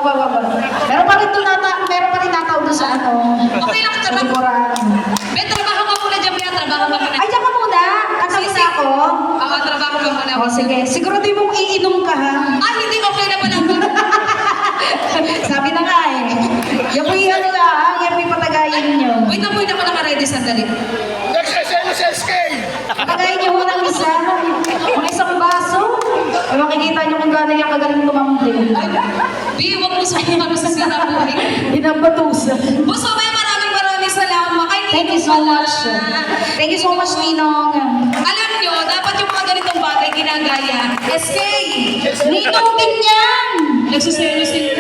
Meron pa rin nataw doon sa ano. Okay lang, trabaho. Ben, trabaho ka muna dyan, Ben. Trabaho ka muna. Ay, diyan ka muna. Tatapos na ako. Oo, trabaho ka muna. O, sige. Siguro di mong iinom ka, ha? Ah, hindi okay na pala. Sabi na nga eh. Yung po yung ano lang, yan po yung patagayin nyo. Wait na, ako naka-ready sandali. Next SNS SK! Patagayin nyo muna ng isa. Mga isang baso. Ay, makikita nyo kung gano'n yung kagaling tumambling. Bi, huwag mo sa ano sa sinabuhay. Binabatusan. Boss, okay, maraming salamat. Kay Thank you so much. Thank you so much, Ninong. Alam nyo, dapat yung mga ganitong bagay ginagaya. SK! Ninong din yan! Nagsuselos din.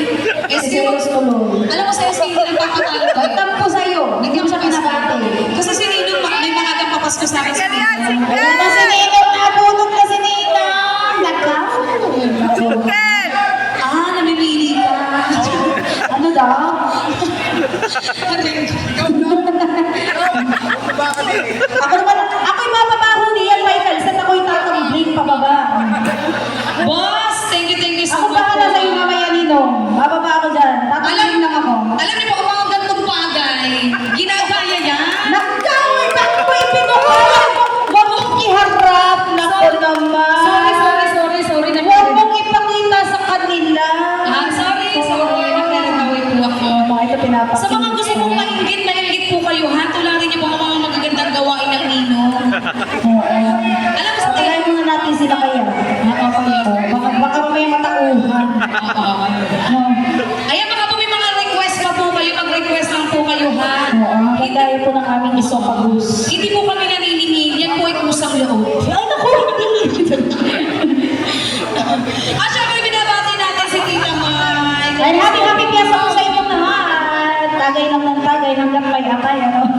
SK, alam mo sa SK, hindi nagpapatalo tayo. Tampo sa'yo. Hindi mo siya pinapate. Kasi si Ninong, may mga kapapasko sa akin. Ano si Ninong? Nabunod ka si Ninong! Nakaw! Ah, namimili ka. Ano daw? Ako naman, ako'y mapabaho niyan, Michael. Saan ako'y tatambling pababa? Boss, thank you so Ako much. bahala sa'yo mamaya, Ninong. Bababa ako dyan. Tatambling lang ako. Alam niyo po, ang mga ganitong bagay, ginagaya yan. Nakawin ako ipinukala mo. Huwag mong iharap. Naku naman. Sorry. Huwag mong ipakita sa kanila. Ah, sorry. Naglalagawin po ako. Mga ito pinapakita. Sa mga gusto mong maingit po kayo, ha? Tularin niyo po ang mga magagandang gawain ng Ninong. Oo. Alam mo sa Patay muna natin sila kaya. Baka may matauhan. Ayan, baka po may mga request pa po kayo. Mag-request lang po kayo, ha? Oo. Pagdaya po ng aming esophagus. Hindi po kami naniningil. Yan po ay kusang loob. Ay, naku! At syempre, binabati natin si Tita Mike. Ay, happy piyasa po sa inyong lahat. Tagay lang ng tagay hanggang may atay. Ano?